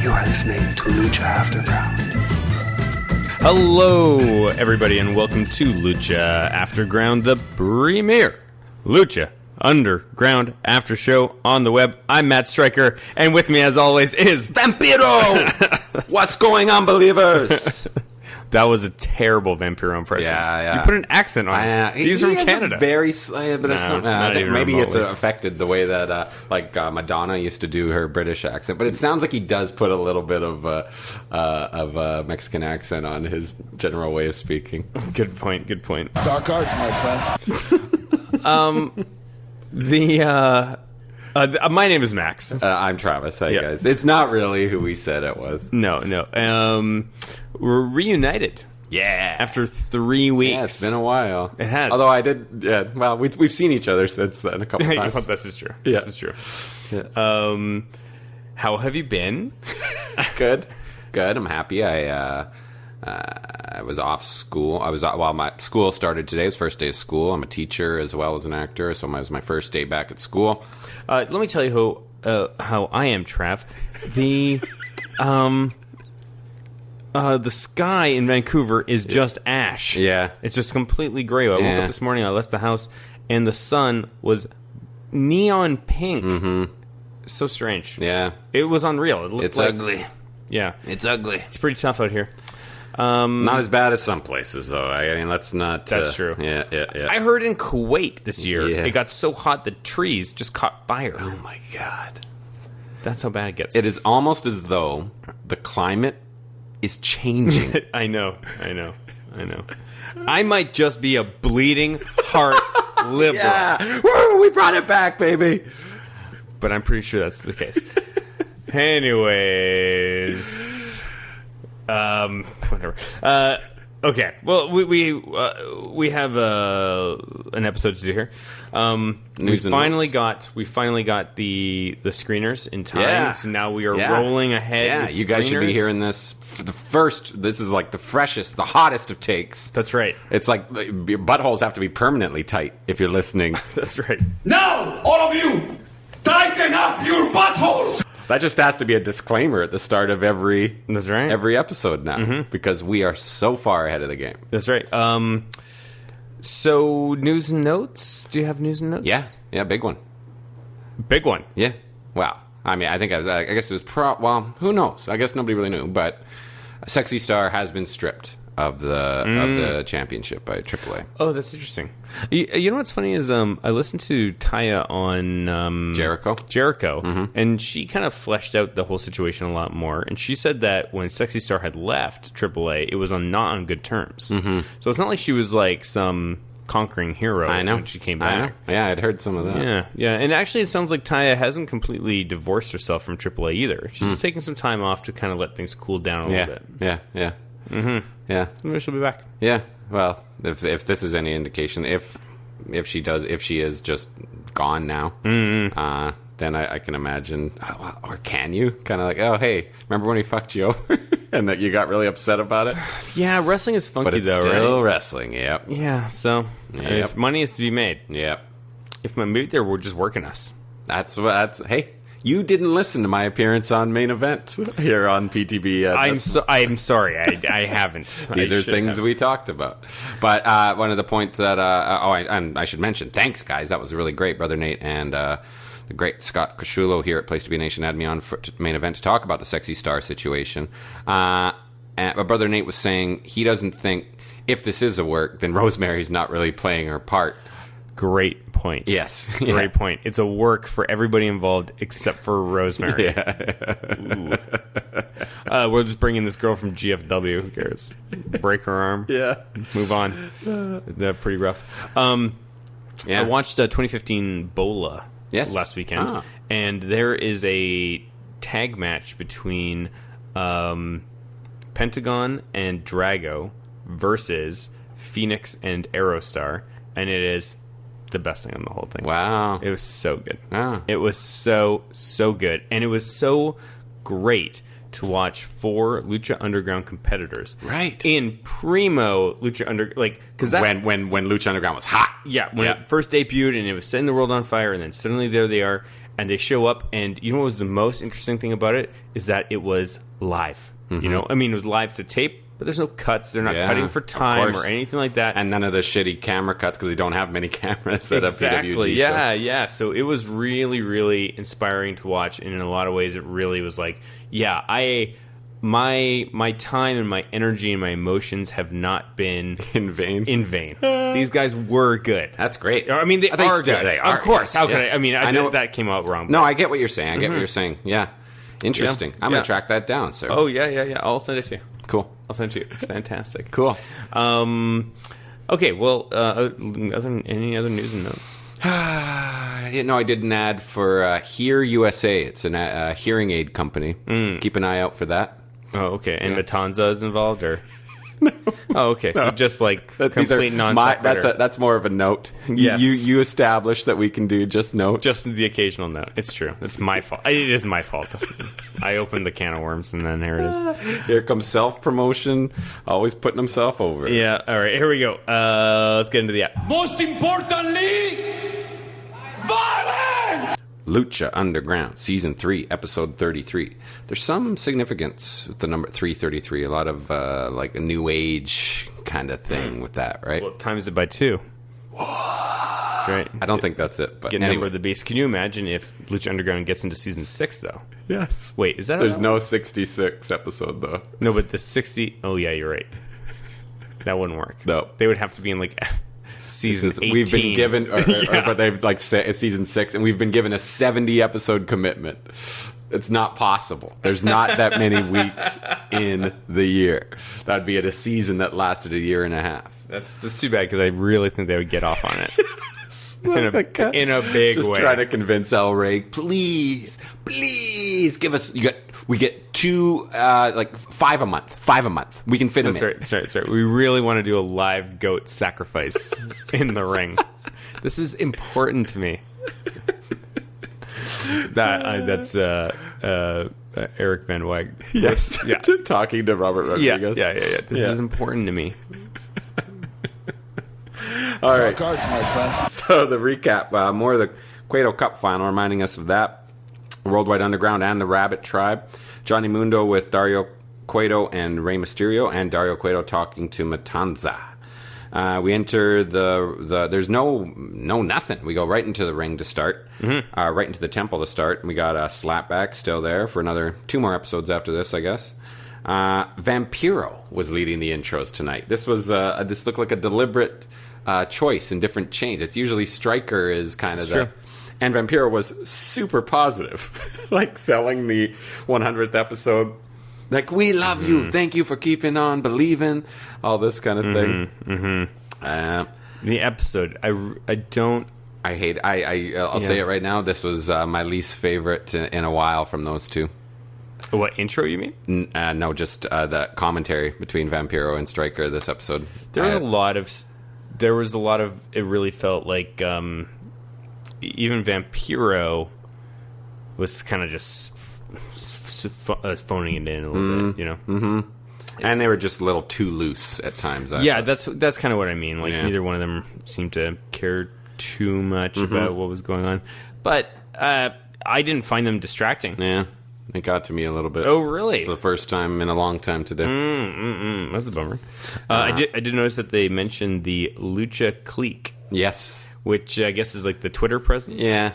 You are listening to Lucha Afterground. Hello, everybody, and welcome to Lucha Afterground, the premier Lucha Underground after show on the web. I'm Matt Stryker, and with me, as always, is Vampiro! What's going on, believers? That was a terrible Vampiro impression. Yeah. You put an accent on it. He's from Canada. Very slight, but not even maybe it's remotely. affected the way that Madonna used to do her British accent. But it sounds like he does put a little bit of Mexican accent on his general way of speaking. Good point. Dark arts, my friend. My name is Max. I'm Travis. Hey, guys. It's not really who we said it was. No. We're reunited. Yeah. After 3 weeks. Yeah, it's been a while. It has. Although I did, well, we've seen each other since then a couple times. This is true. Yeah. This is true. Yeah. How have you been? Good. I'm happy. I was off school. My school started today. It was first day of school. I'm a teacher as well as an actor, so it was my first day back at school. Let me tell you how I am, Trav. The sky in Vancouver is just ash. Yeah. It's just completely gray. I woke up this morning, I left the house, and the sun was neon pink. Mm-hmm. So strange. Yeah. It was unreal. It looked It's like, ugly. Yeah. It's ugly. It's pretty tough out here. Not as bad as some places, though. I mean, let's not... That's true. Yeah. I heard in Kuwait this year, Yeah. it got so hot that trees just caught fire. Oh, my God. That's how bad it gets. It is almost as though the climate is changing. I know. I might just be a bleeding heart liberal. Yeah. Woo, we brought it back, baby. But I'm pretty sure that's the case. Anyways, whatever. Okay. Well, we have an episode to do here. We finally got the screeners in time. Yeah. So now we are rolling ahead. Yeah, with you guys should be screeners. hearing this for the first. This is like the freshest, the hottest of takes. That's right. It's like your buttholes have to be permanently tight if you're listening. That's right. Now, all of you, tighten up your buttholes! That just has to be a disclaimer at the start of every That's right. every episode now, because we are so far ahead of the game. That's right. So news and notes. Do you have news and notes? Yeah, big one. Big one. Yeah. Wow. I mean, I guess it was well, who knows? I guess nobody really knew, but Sexy Star has been stripped of the championship by AAA. Oh, that's interesting. You know what's funny is I listened to Taya on Jericho, and she kind of fleshed out the whole situation a lot more. And she said that when Sexy Star had left AAA, it was not on good terms. Mm-hmm. So it's not like she was like some conquering hero when she came back. I know. Yeah, I'd heard some of that. Yeah. And actually, it sounds like Taya hasn't completely divorced herself from AAA either. She's just taking some time off to kind of let things cool down a little bit. Yeah. Mm-hmm. Yeah. Maybe she'll be back. Yeah. Well, if this is any indication, if she is just gone now, then I can imagine, or can you kind of like, oh hey, remember when he fucked you over and that you got really upset about it? Yeah, wrestling is funky But it's though, still right? wrestling. Yep. Yeah. So if money is to be made, if maybe they were just working us. Hey. You didn't listen to my appearance on Main Event here on PTB. I'm sorry, I haven't. These are things we talked about. But one of the points that I should mention, thanks guys, that was really great, Brother Nate and the great Scott Cosciullo here at Place to Be Nation had me on for Main Event to talk about the Sexy Star situation. But Brother Nate was saying he doesn't think if this is a work, then Rosemary's not really playing her part. Great point. Yes. Great point. It's a work for everybody involved except for Rosemary. Yeah. We'll just bring in this girl from GFW. Who cares? Break her arm. Yeah. Move on. They're pretty rough. I watched 2015 Bola last weekend. And there is a tag match between Pentagon and Drago versus Phoenix and Aerostar. And it is the best thing on the whole thing. Wow. It was so good. Wow. It was so good. And it was so great to watch 4 Lucha Underground competitors. Right. In primo Lucha Underground, like, because that when Lucha Underground was hot. Yeah, when it first debuted and it was setting the world on fire, and then suddenly there they are, and they show up, and you know what was the most interesting thing about it is that it was live. You know, I mean, it was live to tape, but there's no cuts. They're not cutting for time or anything like that. And none of the shitty camera cuts because they don't have many cameras at a PWG show. Yeah. So it was really, really inspiring to watch, and in a lot of ways, it really was like, my time and my energy and my emotions have not been in vain. These guys were good. That's great. I mean, they are good. They are. Of course. How could I mean, I know know that came out wrong. No, I get what you're saying. I get what you're saying. Yeah. Interesting. I'm going to track that down, sir. Oh, yeah. I'll send it to you. Cool. I'll send it to you. It's fantastic. Cool. Okay, well, any other news and notes? I did an ad for Hear USA. It's a hearing aid company. Keep an eye out for that. Oh, okay. And Matanza is involved, or? No. Oh, okay. So just like complete non-sequitur. That's more of a note. Yes. You established that we can do just notes. Just the occasional note. It's true. It's my fault. It is my fault. I opened the can of worms, and then here it is. Here comes self-promotion. Always putting himself over. Yeah. All right. Here we go. Let's get into the app. Most importantly, violence! Lucha Underground, Season 3, Episode 33. There's some significance with the number 333. A lot of, like, a new age kind of thing with that, right? Well, times it by 2. That's right. I don't think that's it, but Get anyway. Number of the Beast. Can you imagine if Lucha Underground gets into Season 6, though? Yes. Wait, is that There's no 66 episode, though. No, but the 60... Oh, yeah, you're right. That wouldn't work. No. They would have to be in, like... Season 18. We've been given, but they've like said season 6, and we've been given a 70 episode commitment. It's not possible. There's not that many weeks in the year. That'd be at a season that lasted a year and a half. That's too bad because I really think they would get off on it in a big Just way. trying to convince El Rey, please give us. We get 2, like 5 a month. 5 a month. We can fit them in. That's right. We really want to do a live goat sacrifice in the ring. This is important to me. That's Eric Van Wag. Yes. Yeah. Talking to Robert Rodriguez. Yeah. This is important to me. All right. Cards, my friend. So the recap, more of the Cueto Cup final, reminding us of that. Worldwide Underground and the Rabbit Tribe. Johnny Mundo with Dario Cueto and Rey Mysterio, and Dario Cueto talking to Matanza. We enter there's no nothing. We go right into the ring to start, right into the temple to start. We got a Slapback still there for another 2 more episodes after this, I guess. Vampiro was leading the intros tonight. This was this looked like a deliberate choice in different chains. It's usually Stryker is kind of the... And Vampiro was super positive, like selling the 100th episid. Like, we love you. Thank you for keeping on believing. All this kind of thing. The episode, I hate. I'll say it right now. This was my least favorite in a while from those two. What intro you mean? No, just the commentary between Vampiro and Stryker this episode. There was a lot of. It really felt like. Even Vampiro was kind of just phoning it in a little bit, you know. Mm-hmm. And they were just a little too loose at times. That's kind of what I mean. Like neither one of them seemed to care too much about what was going on. But I didn't find them distracting. Yeah, it got to me a little bit. Oh, really? For the first time in a long time today. That's a bummer. I did notice that they mentioned the Lucha Clique. Yes. Which I guess is like the Twitter presence. Yeah.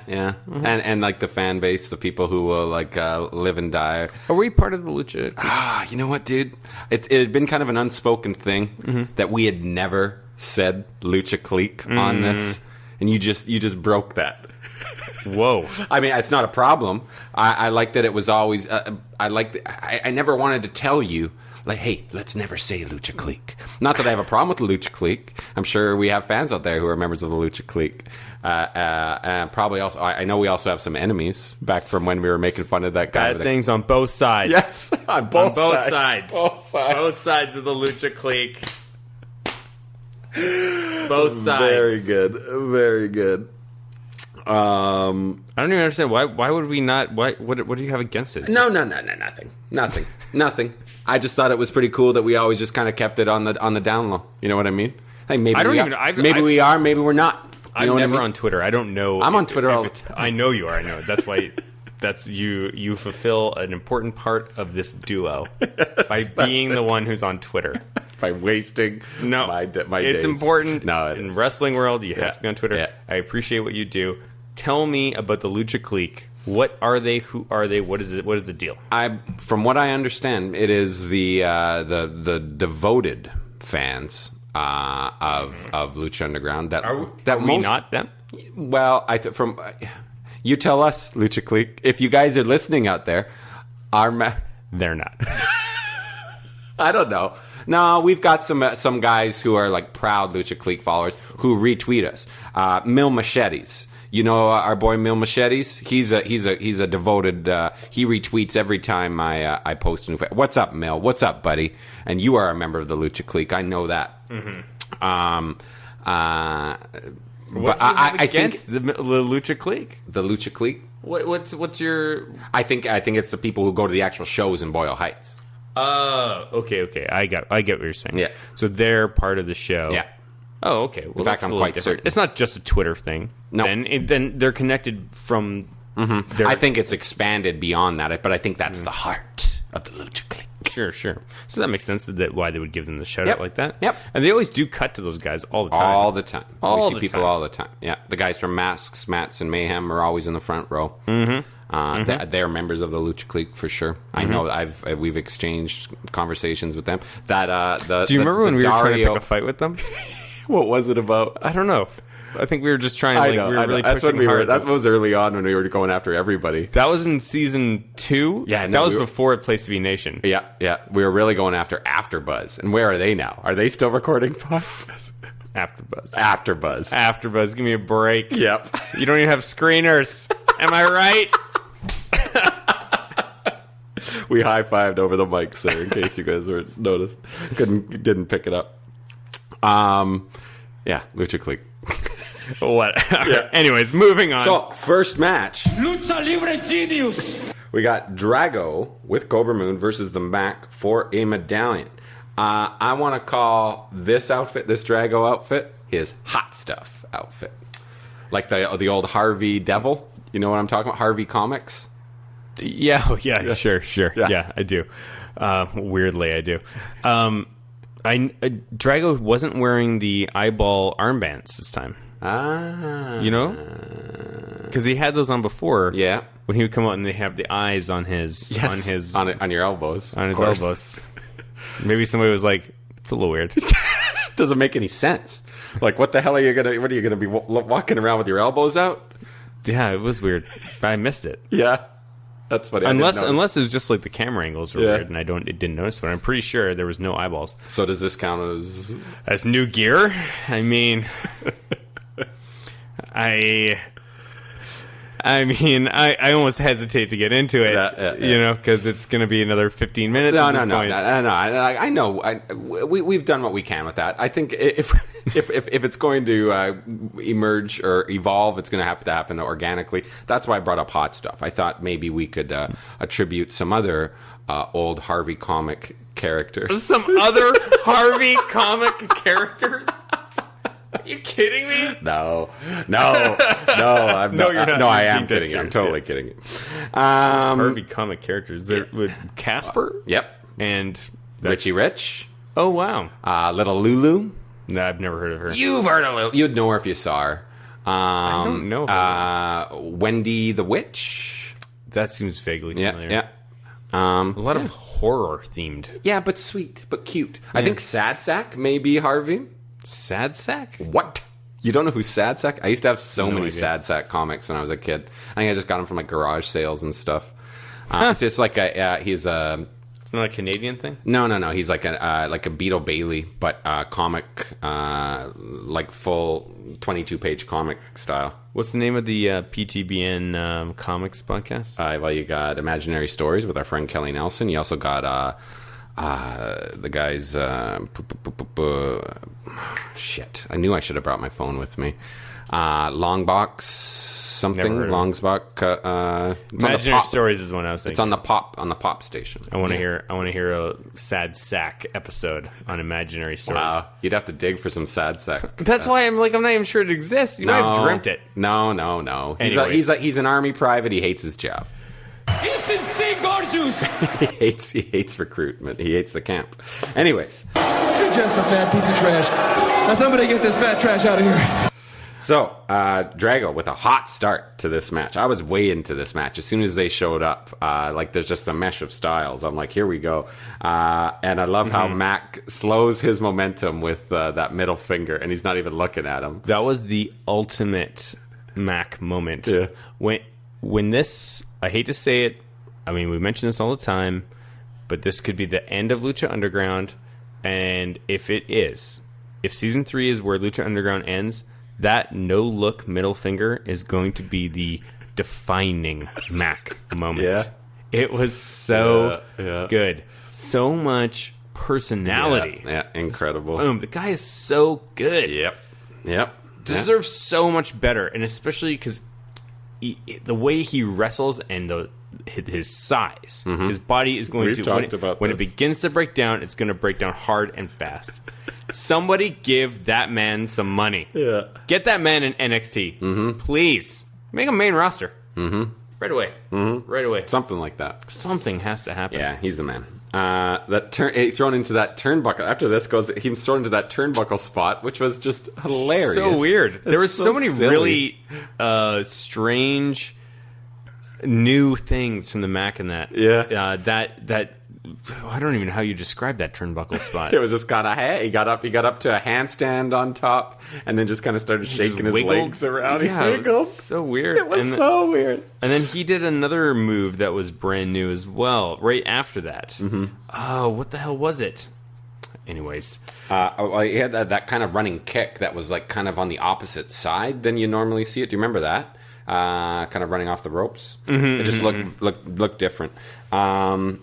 And like the fan base, the people who will like live and die. Are we part of the Lucha Clique? You know what, dude? It had been kind of an unspoken thing that we had never said Lucha Clique on this, and you just broke that. Whoa. I mean, it's not a problem. I like that it was always... I never wanted to tell you, like, hey, let's never say Lucha Clique. Not that I have a problem with the Lucha Clique. I'm sure we have fans out there who are members of the Lucha Clique. Probably also... I know we also have some enemies back from when we were making fun of that guy. Bad things on both sides. Yes, on both sides. Both sides of the Lucha Clique. Both sides. Very good. Very good. I don't even understand why would we not? What do you have against it? No, nothing. I just thought it was pretty cool that we always just kind of kept it on the down low. You know what I mean? Like maybe we are, maybe we're not. I'm never on Twitter. I don't know. I'm on Twitter all the time. I know you are. I know. That's why. That's you fulfill an important part of this duo by being the one who's on Twitter. By wasting my it's days. Important. No, in wrestling world, you have to be on Twitter. Yeah. I appreciate what you do. Tell me about the Lucha Clique. What are they? Who are they? What is it? What is the deal? From what I understand, it is the devoted fans of Lucha Underground. Are we not them? Well, you tell us, Lucha Clique. If you guys are listening out there, they're not. I don't know. No, we've got some guys who are like proud Lucha Clique followers who retweet us. Mil Machetes. You know our boy Mil Machetes? He's a devoted. He retweets every time I post a new. What's up, Mil? What's up, buddy? And you are a member of the Lucha Clique. I know that. Mm-hmm. But I think the Lucha Clique. The Lucha Clique. What's your? I think it's the people who go to the actual shows in Boyle Heights. Okay. I get what you're saying. Yeah. So they're part of the show. Yeah. Oh, okay. Well, in fact, I'm quite certain. It's not just a Twitter thing. No. Then they're connected from. Mm-hmm. I think it's expanded beyond that, but I think that's the heart of the Lucha Clique. Sure. So that makes sense that why they would give them the shout out like that. Yep. And they always do cut to those guys all the time. All the time. We see people all the time. Yeah. The guys from Masks, Mats, and Mayhem are always in the front row. Mm-hmm. They're members of the Lucha Clique for sure. I know. We've exchanged conversations with them. Do you remember when we were trying to pick a fight with them? What was it about? I don't know. I think we were just trying to. I know. Really that's pushing when hard. That was early on when we were going after everybody. That was in season 2. Yeah, that was before Place to Be Nation. Yeah. We were really going after AfterBuzz. And where are they now? Are they still recording podcasts? AfterBuzz. Give me a break. Yep. You don't even have screeners. Am I right? We high-fived over the mic, sir, in case you guys weren't noticed. Didn't pick it up. Yeah, Lucha Clique. What? Yeah. Anyways, moving on. So, first match. Lucha Libre Genius. We got Drago with Cobra Moon versus the Mac for a medallion. I want to call this outfit, this Drago outfit, his hot stuff outfit. Like the old Harvey Devil. You know what I'm talking about? Harvey Comics. Yeah, sure. Yeah, I do. Weirdly, I do. Drago wasn't wearing the eyeball armbands this time. You know? Because he had those on before. Yeah. When he would come out and they have the eyes on his... Yes, on your elbows. On his elbows. Maybe somebody was like, it's a little weird. Doesn't make any sense. Like, what the hell are you going to be walking around with your elbows out? Yeah, it was weird. But I missed it. Yeah. That's funny. Unless it was just like the camera angles were weird and I didn't notice, but I'm pretty sure there was no eyeballs. So does this count as new gear? I mean, I almost hesitate to get into it, you know, because it's going to be another 15 minutes. No. I know. We've done what we can with that. I think if it's going to emerge or evolve, it's going to have to happen organically. That's why I brought up hot stuff. I thought maybe we could attribute some other old Harvey comic characters. Some other Harvey comic characters? Are you kidding me? No, I'm not. No, you're not. No, I am kidding. I'm totally kidding. Harvey comic characters. With Casper? Yep. And Richie Rich. Oh, wow. Little Lulu. No, I've never heard of her. You've heard of Lulu. You'd know her if you saw her. I don't know. Wendy the Witch. That seems vaguely familiar. Yeah. A lot of horror themed. Yeah, but sweet, but cute. Yeah. I think Sad Sack may be Harvey. Sad Sack? What? You don't know who Sad Sack? I used to have so many Sad Sack comics when I was a kid. I think I just got them from like garage sales and stuff. It's just like he's a. It's not a Canadian thing? No. He's like a Beetle Bailey, but comic, like full 22-page comic style. What's the name of the PTBN comics podcast? Well, you got Imaginary Stories with our friend Kelly Nelson. You also got the guys. Shit, I knew I should have brought my phone with me. Longbox something. Longsbach. Imaginary Stories is the one I was thinking. It's on the pop station. I want to hear a sad sack episode on Imaginary Stories. Wow, you'd have to dig for some sad sack. That's why I'm not even sure it exists. You might have dreamt it. No. He's an army private. He hates his job. This is St. Garzus. He hates recruitment. He hates the camp. Anyways. You're just a fat piece of trash. Now somebody get this fat trash out of here. So, Drago with a hot start to this match. I was way into this match. As soon as they showed up, there's just a mesh of styles. I'm like, here we go. And I love how Mac slows his momentum with that middle finger, and he's not even looking at him. That was the ultimate Mac moment. Yeah. When this, I hate to say it, I mean, we mention this all the time, but this could be the end of Lucha Underground. And if it is, if Season 3 is where Lucha Underground ends, that no-look middle finger is going to be the defining Mac moment. Yeah. It was so good. So much personality. Yeah, incredible. Boom. The guy is so good. Yep. Deserves so much better. And especially because the way he wrestles and his size, his body is going when it begins to break down, it's going to break down hard and fast. Somebody give that man some money. Yeah. Get that man in NXT. Please. Make him main roster. Right away. Right away. Something like that. Something has to happen. Yeah, he's the man. Thrown into that turnbuckle. After this he's thrown into that turnbuckle spot, which was just hilarious. So weird. There was so many silly. really strange new things from the Mac in that. Yeah. That I don't even know how you describe that turnbuckle spot. It was just kind of, he got up to a handstand on top, and then just kind of started shaking his legs around. Yeah, He it was so weird. It was so weird. And then he did another move that was brand new as well, right after that. Oh, what the hell was it? Anyways. He had that kind of running kick that was like kind of on the opposite side than you normally see it. Do you remember that? Kind of running off the ropes. It just looked different. Drago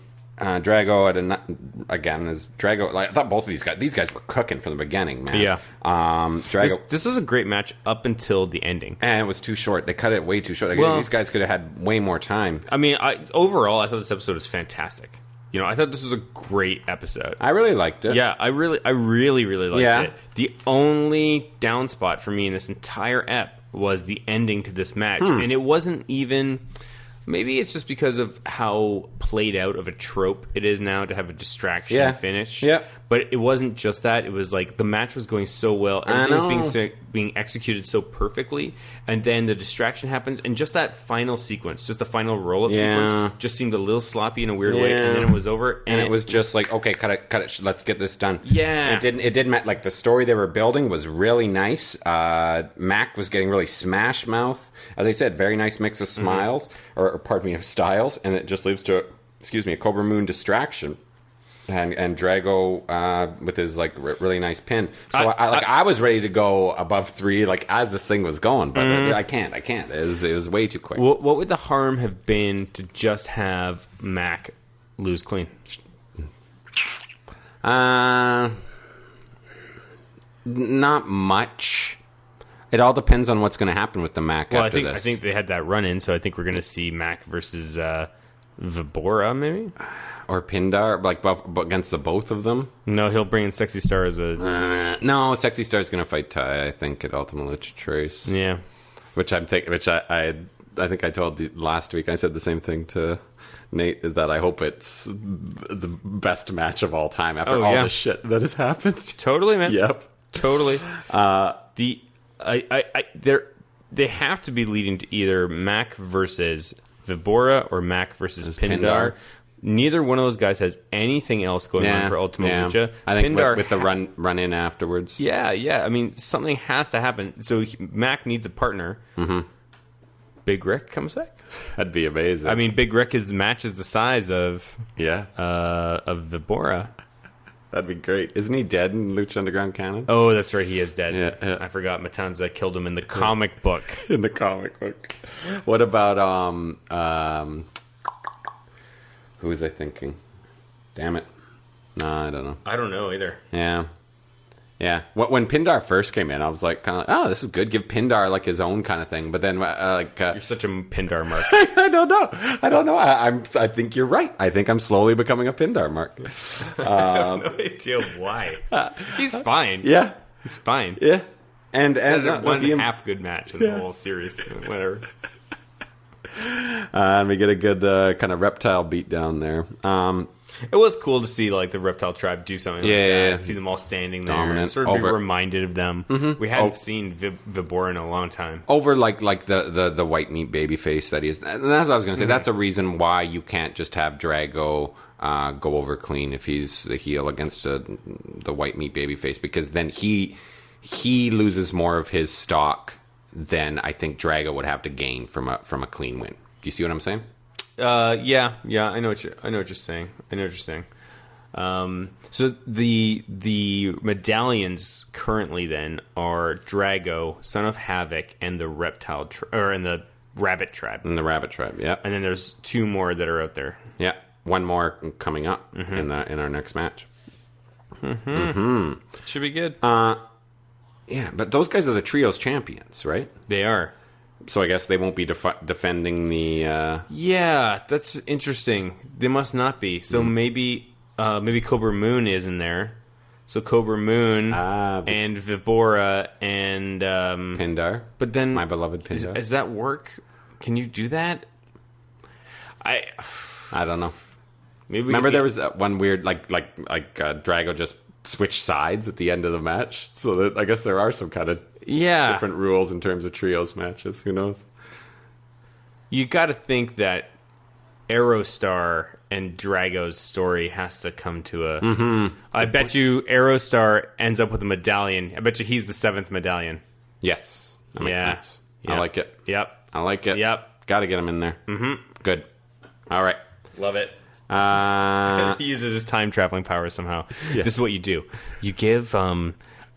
Drago. Like, I thought both of these guys were cooking from the beginning, man. Yeah. Drago. This was a great match up until the ending, and it was too short. They cut it way too short. These guys could have had way more time. I mean, overall, I thought this episode was fantastic. You know, I thought this was a great episode. I really liked it. Yeah, I really liked it. The only down spot for me in this entire ep was the ending to this match, and it wasn't even. Maybe it's just because of how played out of a trope it is now to have a distraction finish. Yeah. But it wasn't just that. It was like the match was going so well. Everything was being executed so perfectly. And then the distraction happens. And just that final sequence, just the final roll-up sequence, just seemed a little sloppy in a weird way. And then it was over. And it was just like, okay, cut it. Let's get this done. Yeah. And it didn't matter. Like, the story they were building was really nice. Mac was getting really smash mouth. As I said, very nice mix of smiles. Or pardon me, of styles, and it just leads to, a Cobra Moon distraction, and Drago with his like really nice pin. So I was ready to go above 3 like as this thing was going, but I can't. It was way too quick. What would the harm have been to just have Mac lose clean? Not much. It all depends on what's going to happen with the Mac after this. I think they had that run-in, so I think we're going to see Mac versus Vibora, maybe? Or Pindar, like against the both of them? No, he'll bring in Sexy Star as a... no, Sexy Star's going to fight Ty, I think, at Ultima Lucha Trace. Yeah. Which I think I told last week. I said the same thing to Nate, is that I hope it's the best match of all time after all the shit that has happened. Totally, man. Yep. Totally. They have to be leading to either Mac versus Vibora or Mac versus Pindar. Neither one of those guys has anything else going on for Ultima Lucha. I think with the run in afterwards. Yeah. I mean, something has to happen. So Mac needs a partner. Big Rick comes back. That'd be amazing. I mean, Big Rick matches the size of Vibora. That'd be great. Isn't he dead in Lucha Underground canon? Oh, that's right. He is dead. Yeah. I forgot Matanza killed him in the comic book. In the comic book. What about who was I thinking? Damn it. No, I don't know. I don't know either. Yeah. Yeah. When Pindar first came in, I was like, kind of like, oh, this is good. Give Pindar like his own kind of thing. But then, you're such a Pindar mark. I don't know. I think you're right. I think I'm slowly becoming a Pindar mark. I have no idea why. He's fine. Yeah, he's fine. Yeah, and one half good match in the whole series. Whatever. And we get a good kind of reptile beat down there. It was cool to see like the Reptile Tribe do something like that. And see them all standing there and sort of be reminded of them. Mm-hmm. We hadn't seen Vibora in a long time. Over like the white meat baby face that he is. And that's what I was going to say. Mm-hmm. That's a reason why you can't just have Drago go over clean if he's the heel against the white meat baby face, because then he loses more of his stock than I think Drago would have to gain from a clean win. Do you see what I'm saying? Yeah, I know what you're saying. So the medallions currently then are Drago, Son of Havoc, and the Reptile and the Rabbit Tribe. And the Rabbit Tribe, yeah. And then there's 2 more that are out there. Yeah, one more coming up in our next match. Mm-hmm. Mm-hmm. Should be good. Yeah, but those guys are the trios champions, right? They are. So I guess they won't be defending the... Yeah, that's interesting. They must not be. So maybe Cobra Moon is in there. So Cobra Moon and Vibora and... Pindar. But then... My beloved Pindar. Does that work? Can you do that? I don't know. Maybe Remember there was that one weird... Like Drago just switched sides at the end of the match? So that, I guess there are some kind of... different rules in terms of trios matches. Who knows? You got to think that Aerostar and Drago's story has to come to a... Mm-hmm. I bet you Aerostar ends up with a medallion. I bet you he's the 7th medallion. Yes. That makes sense. Yep. I like it. Yep. I like it. Yep. Got to get him in there. Mm-hmm. Good. All right. Love it. He uses his time-traveling powers somehow. Yes. This is what you do. You give...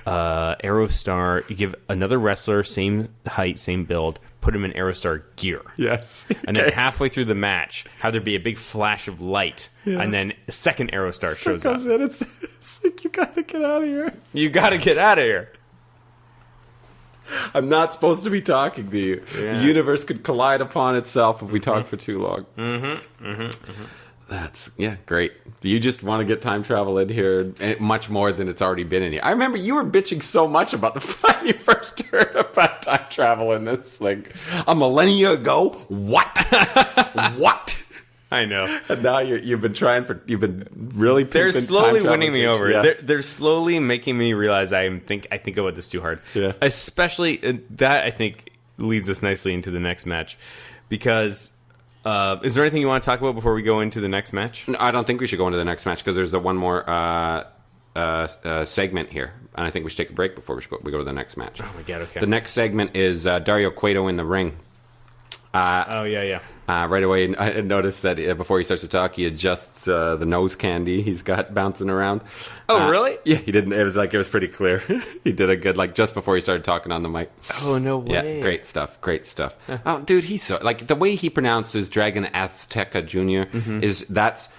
Aerostar, you give another wrestler, same height, same build, put him in Aerostar gear. Yes. And then halfway through the match, have there be a big flash of light, and then a second Aerostar shows up. In, it's like, you gotta get out of here. You gotta get out of here. I'm not supposed to be talking to you. Yeah. The universe could collide upon itself if we talk for too long. Mm-hmm. Mm-hmm. Mm-hmm. That's, great. You just want to get time travel in here much more than it's already been in here. I remember you were bitching so much about the when you first heard about time travel in this thing. A millennia ago? What? What? I know. And now you've been really... They're slowly winning me over. Yeah. They're slowly making me realize I think about this too hard. Yeah. Especially, that I think leads us nicely into the next match. Because... is there anything you want to talk about before we go into the next match? No, I don't think we should go into the next match because there's one more segment here. And I think we should take a break before we go to the next match. Oh, my God, okay. The next segment is Dario Cueto in the ring. Right away, I noticed that before he starts to talk, he adjusts the nose candy he's got bouncing around. Oh, really? Yeah, he didn't. It was pretty clear. He did a good, just before he started talking on the mic. Oh, no way. Yeah, great stuff. Oh, dude, he's so, the way he pronounces Dragon Azteca Jr. is that's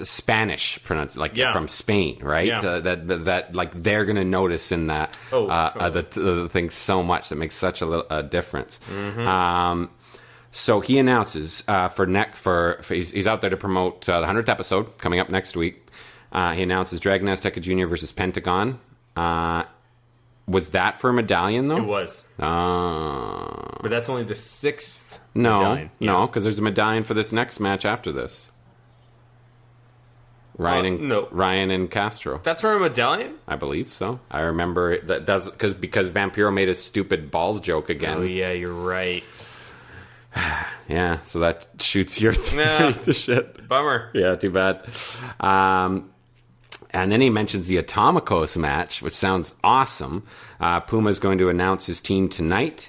Spanish pronunciation, from Spain, right? Yeah. That they're gonna notice in that totally. the thing so much that makes such a difference. Mm-hmm. So he announces he's out there to promote the 100th episode coming up next week. He announces Dragon Azteca Jr. versus Pentagon. Was that for a medallion, though? It was. But that's only the 6th medallion. No, because there's a medallion for this next match after this. Ryan and Castro. That's for a medallion? I believe so. I remember that's because Vampiro made a stupid balls joke again. Oh, yeah, you're right. Yeah, so that shoots your theory to shit. Bummer. Yeah, too bad. And then he mentions the Atomicos match, which sounds awesome. Puma's going to announce his team tonight.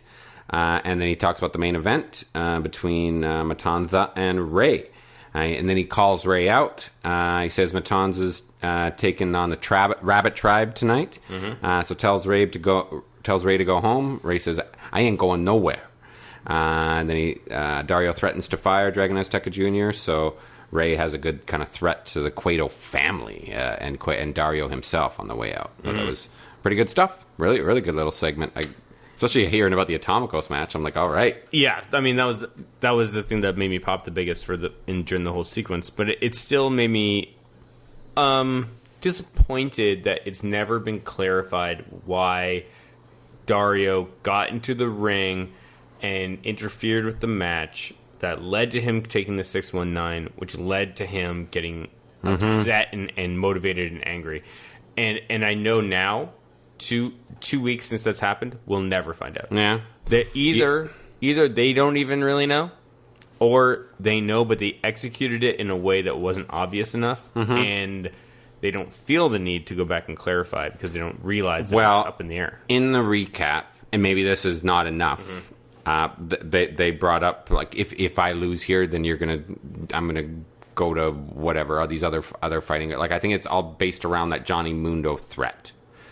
And then he talks about the main event between Matanza and Ray. And then he calls Ray out. He says Matanza's taking on the Rabbit Tribe tonight. Mm-hmm. So tells Ray to go home. Ray says, I ain't going nowhere. And then Dario threatens to fire Dragon Azteca Jr., so Rey has a good kind of threat to the Cueto family and Dario himself on the way out. But it was pretty good stuff. Really, really good little segment. Especially hearing about the Atomicos match, I'm like, all right. Yeah, I mean, that was the thing that made me pop the biggest during the whole sequence. But it still made me disappointed that it's never been clarified why Dario got into the ring and interfered with the match that led to him taking the 619, which led to him getting upset and motivated and angry. And I know now, 2 weeks since that's happened, we'll never find out. Yeah. That either they don't even really know, or they know but they executed it in a way that wasn't obvious enough, and they don't feel the need to go back and clarify because they don't realize that it's up in the air. In the recap, and maybe this is not enough, they brought up, like, if I lose here, then I'm gonna go to whatever, all these other fighting. Like, I think it's all based around that Johnny Mundo threat.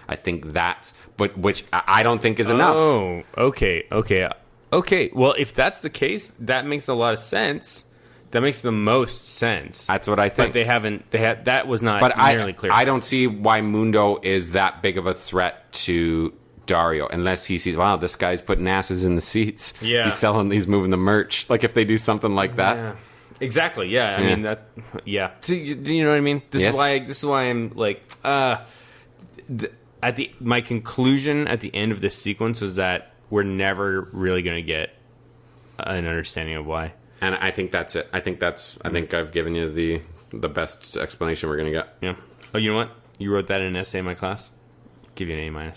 I think that's, which I don't think is enough. Oh, okay. Well, if that's the case, that makes a lot of sense. That makes the most sense. That's what I think. But that was not nearly clear. I don't see why Mundo is that big of a threat to Dario unless he sees, wow, this guy's putting asses in the seats. Yeah. He's moving the merch. Like, if they do something like that. Yeah. Exactly. Yeah. I mean that. Yeah. So, do you know what I mean? This is why I'm like. My conclusion at the end of this sequence was that we're never really going to get an understanding of why. And I think that's it. I think I've given you the best explanation we're going to get. Yeah. Oh, you know what? You wrote that in an essay in my class. I'll give you an A-.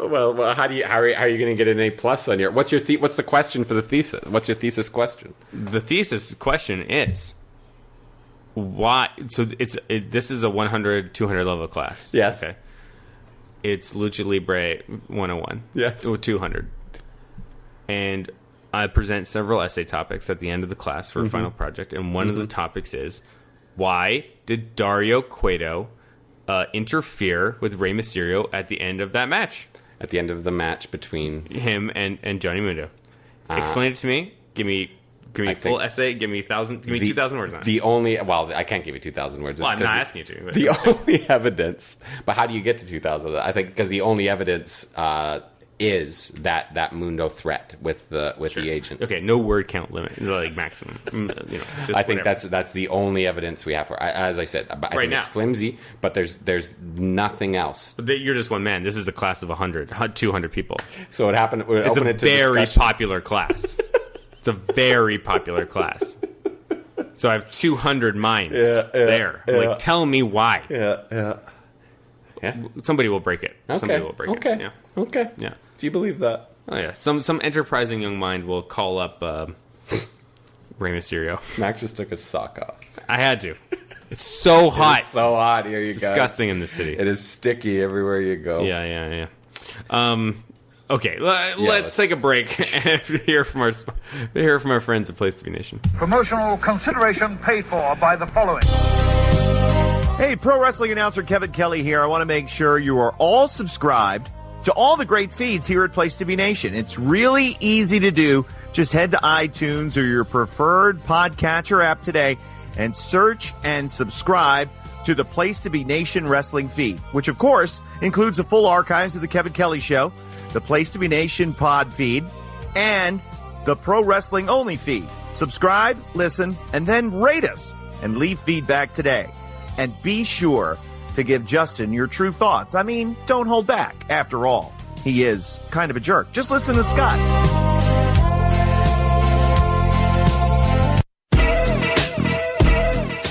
Well, how are you going to get an A+ on your? What's the question for the thesis? What's your thesis question? The thesis question is why. So this is a 100, 200 level class. Yes. Okay. It's Lucha Libre 101. Yes. Or 200. And I present several essay topics at the end of the class for a final project, and one of the topics is, why did Dario Cueto interfere with Rey Mysterio at the end of that match? At the end of the match between him and Johnny Mundo. Explain it to me. Give me full essay. Give me 2,000 words on it. I can't give you 2,000 words. Well, I'm not asking you to. But the only evidence, but how do you get to 2,000? I think because the only evidence is that Mundo threat with the agent. Okay, no word count limit, like maximum. I think that's the only evidence we have for. As I said, I think it's flimsy, but there's nothing else. You're just one man. This is a class of 200 people. So it happened. It's a very popular class. It's a very popular class. So I have 200 minds there. Yeah. Like, tell me why. Yeah. Somebody will break it. Okay. Somebody will break it. Yeah. Okay. Yeah. Do you believe that? Oh yeah. Some enterprising young mind will call up Rey Mysterio. Max just took his sock off. I had to. It's so hot. It's so hot here, you guys. Disgusting in the city. It is sticky everywhere you go. Yeah. Okay, let's take a break and hear from our friends at Place to Be Nation. Promotional consideration paid for by the following. Hey, pro wrestling announcer Kevin Kelly here. I want to make sure you are all subscribed to all the great feeds here at Place to Be Nation. It's really easy to do. Just head to iTunes or your preferred podcatcher app today and search and subscribe to the Place to Be Nation wrestling feed, which of course includes the full archives of the Kevin Kelly Show, the Place to Be Nation pod feed, and the Pro Wrestling Only feed. Subscribe, listen, and then rate us and leave feedback today. And be sure to give Justin your true thoughts. I mean, don't hold back. After all, he is kind of a jerk. Just listen to Scott.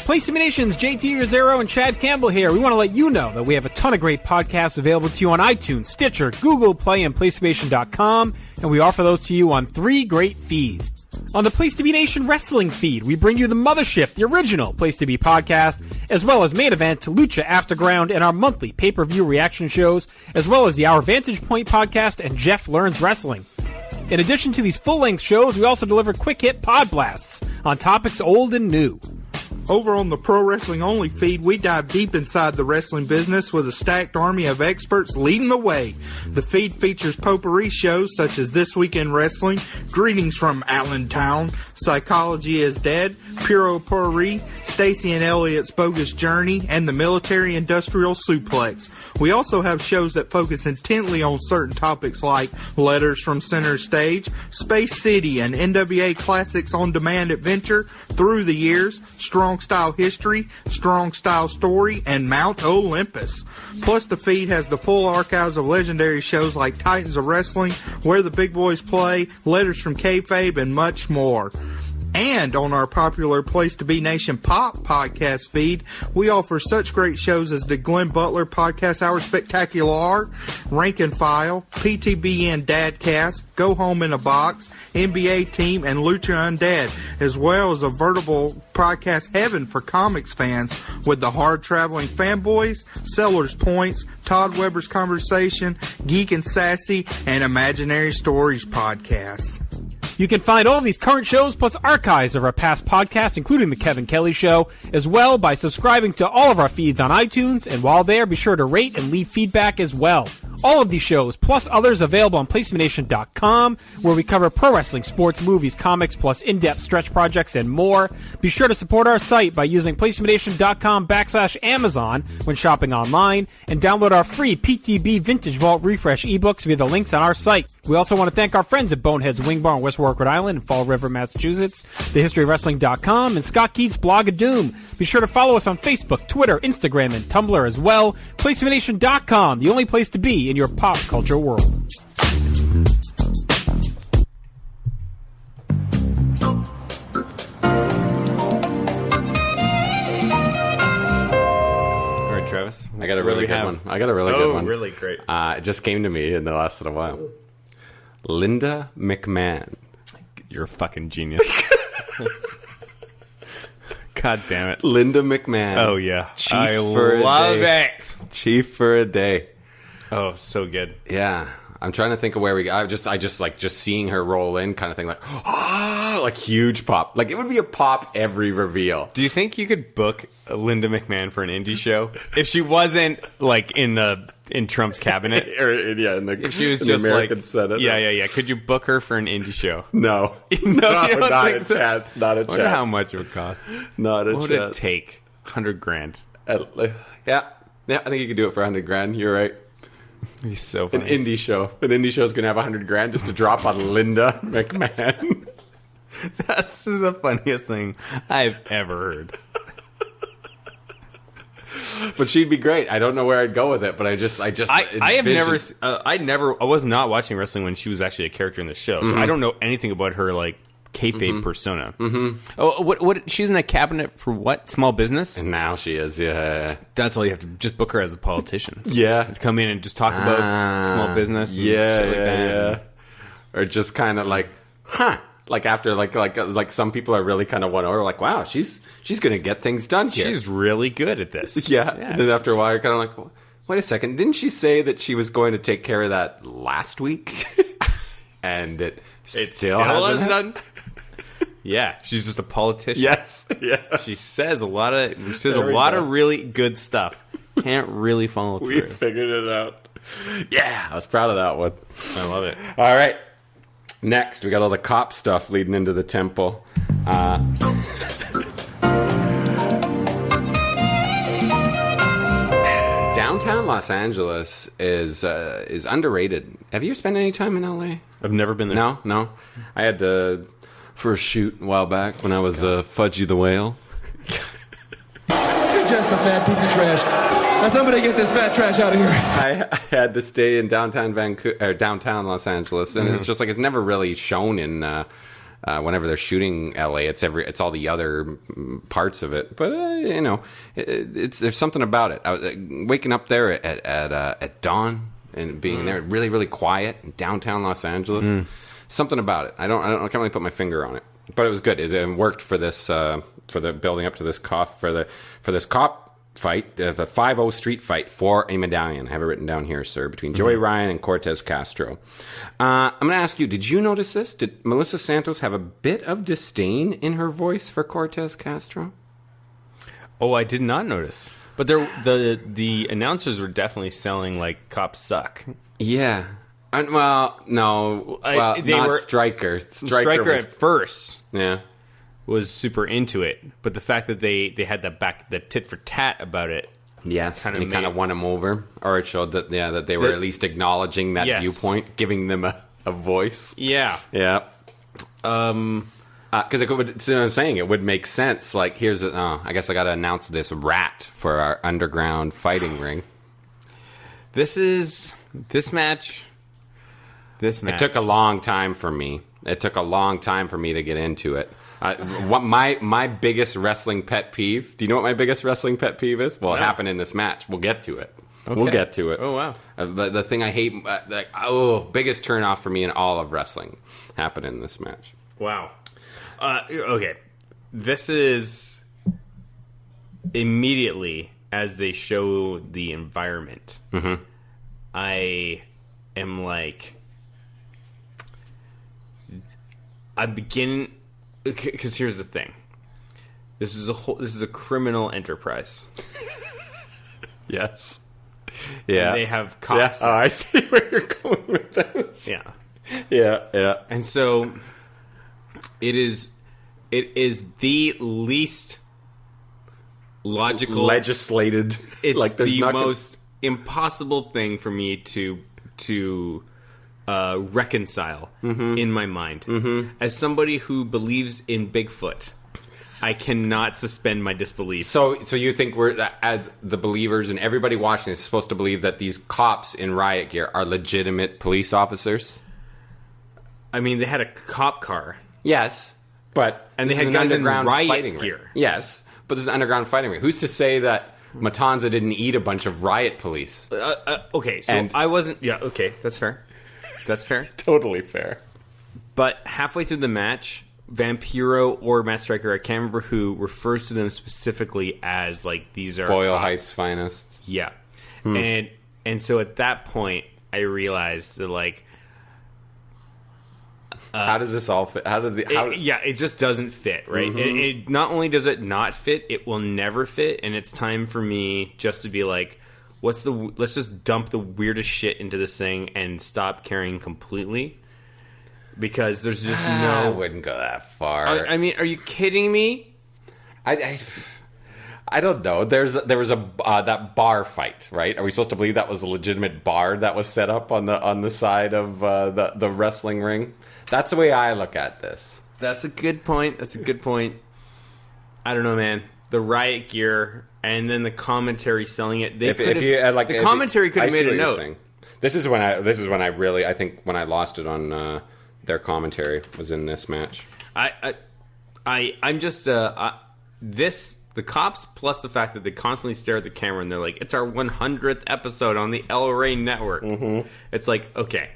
Place to Be Nation's JT Rosero and Chad Campbell here. We want to let you know that we have a ton of great podcasts available to you on iTunes, Stitcher, Google Play, and PlayStation.com, and we offer those to you on 3 great feeds. On the Place to Be Nation wrestling feed, we bring you the Mothership, the original Place to Be podcast, as well as Main Event, Lucha Afterground, and our monthly pay-per-view reaction shows, as well as the Our Vantage Point podcast and Jeff Learns Wrestling. In addition to these full-length shows, we also deliver quick-hit pod blasts on topics old and new. Over on the Pro Wrestling Only feed, we dive deep inside the wrestling business with a stacked army of experts leading the way. The feed features potpourri shows such as This Week in Wrestling, Greetings from Allentown, Psychology is Dead, Puro Potpourri, Stacy and Elliot's Bogus Journey, and the Military Industrial Suplex. We also have shows that focus intently on certain topics like Letters from Center Stage, Space City, and NWA Classics on Demand Adventure, Through the Years, Strong Style History, Strong Style Story, and Mount Olympus. Plus, the feed has the full archives of legendary shows like Titans of Wrestling, Where the Big Boys Play, Letters from Kayfabe, and much more. And on our popular Place to Be Nation Pop podcast feed, we offer such great shows as the Glenn Butler Podcast Hour Spectacular, Rank and File, PTBN Dadcast, Go Home in a Box, NBA Team, and Lucha Undead, as well as a veritable podcast heaven for comics fans with the Hard Traveling Fanboys, Sellers Points, Todd Weber's Conversation, Geek and Sassy, and Imaginary Stories podcasts. You can find all of these current shows plus archives of our past podcasts, including The Kevin Kelly Show, as well by subscribing to all of our feeds on iTunes. And while there, be sure to rate and leave feedback as well. All of these shows, plus others, available on PlaceToBeNation.com, where we cover pro wrestling, sports, movies, comics, plus in-depth stretch projects and more. Be sure to support our site by using PlaceToBeNation.com/Amazon when shopping online, and download our free PTB Vintage Vault Refresh ebooks via the links on our site. We also want to thank our friends at Bonehead's Wing Bar in West Warwick, Rhode Island, and Fall River, Massachusetts, TheHistoryOfWrestling.com, and Scott Keats' Blog of Doom. Be sure to follow us on Facebook, Twitter, Instagram, and Tumblr as well. PlaceToBeNation.com, the only place to be in your pop culture world. All right, Travis. I got a really good one. I got a really good one. Really great. It just came to me in the last little while. Linda McMahon. You're a fucking genius. God damn it. Linda McMahon. Oh, yeah. I love it. Chief for a day. Oh, so good. Yeah. I'm trying to think of where we go. I just like just seeing her roll in kind of thing, like, oh, like huge pop. Like it would be a pop every reveal. Do you think you could book Linda McMahon for an indie show if she wasn't like in Trump's cabinet? If she was in just the American like Senate. Yeah. Could you book her for an indie show? No, not a chance. Not a chance. I wonder how much it would cost. Not a chance. What would it take? $100,000. Yeah. I think you could do it for $100,000. You're right. It'd be so funny. An indie show. An indie show's gonna have $100,000 just to drop on Linda McMahon. That's the funniest thing I've ever heard. But she'd be great. I don't know where I'd go with it, but I was not watching wrestling when she was actually a character in the show, so I don't know anything about her like kayfabe persona. Oh, what? She's in a cabinet for what? Small business? And now she is. Yeah. That's all you have to just book her as a politician. Yeah, to come in and just talk about small business. And yeah, shit like that. Yeah. Or just kind of like, like after like some people are really kind of won over. Like, wow, she's gonna get things done here. She's really good at this. Yeah. And then after a while, you're kind of like, wait a second, didn't she say that she was going to take care of that last week? And it still hasn't done. Yeah, she's just a politician. Yes. She says a lot of really good stuff. Can't really follow through. We figured it out. Yeah, I was proud of that one. I love it. All right. Next, we got all the cop stuff leading into the temple. Downtown Los Angeles is underrated. Have you spent any time in LA? I've never been there. No. I had to for a shoot a while back when I was Fudgy the Whale. You're just a fat piece of trash. Now somebody get this fat trash out of here. I had to stay in downtown Los Angeles, and it's just like it's never really shown in whenever they're shooting LA. It's all the other parts of it, but there's something about it. I was waking up there at dawn and being there, really really quiet in downtown Los Angeles. Something about it. I can't really put my finger on it, but it was good. It worked for this for the building up to this cop fight, the 5-0 street fight for a medallion. I have it written down here, sir, between Joey Ryan and Cortez Castro. I'm going to ask you, did you notice this? Did Melissa Santos have a bit of disdain in her voice for Cortez Castro? Oh, I did not notice. But the announcers were definitely selling like cops suck. Yeah. Well, no. Well, they not were Stryker. Stryker was, at first. Yeah. Was super into it, but the fact that they had the tit for tat about it, yes, kind of won them over, or it showed that that they were at least acknowledging that viewpoint, giving them a voice. Yeah, yeah. Because it would, so I'm saying it would make sense. Like, here's I guess I got to announce this rat for our underground fighting ring. This match. It took a long time for me. It took a long time for me to get into it. What my biggest wrestling pet peeve? Do you know what my biggest wrestling pet peeve is? Well, it happened in this match. We'll get to it. Okay. We'll get to it. Oh wow! The thing I hate, biggest turnoff for me in all of wrestling, happened in this match. Wow. Okay, this is immediately as they show the environment. Mm-hmm. I am like, I begin. Because here's the thing, this is a criminal enterprise. Yes. Yeah. And they have cops. Yeah. Oh, I see where you're going with this. Yeah. Yeah. Yeah. And so it is the least logical, legislated. It's like the most impossible thing for me to reconcile in my mind. Mm-hmm. As somebody who believes in Bigfoot, I cannot suspend my disbelief. So you think we're the believers and everybody watching is supposed to believe that these cops in riot gear are legitimate police officers? I mean, they had a cop car. Yes, but and they had guys in riot gear. Ring. Yes, but this is an underground fighting ring. Who's to say that Matanza didn't eat a bunch of riot police? Okay, so I wasn't. Yeah, okay, that's fair. That's fair. Totally fair. But halfway through the match, Vampiro or Matt Stryker, I can't remember who, refers to them specifically as like these are Boyle cops. Heights finest. Yeah, and so at that point, I realized that like, how does this all fit? It just doesn't fit, right? Mm-hmm. It not only does it not fit, it will never fit, and it's time for me just to be like, let's just dump the weirdest shit into this thing and stop caring completely, because there's just no. I wouldn't go that far. I mean, are you kidding me? I don't know. There was a that bar fight, right? Are we supposed to believe that was a legitimate bar that was set up on the side of the wrestling ring? That's the way I look at this. That's a good point. I don't know, man. The riot gear and then the commentary selling it. The commentary could have made a note. This is when I really, I think when I lost it on their commentary was in this match. I'm just the cops plus the fact that they constantly stare at the camera and they're like, it's our 100th episode on the El Rey Network. Mm-hmm. It's like, okay.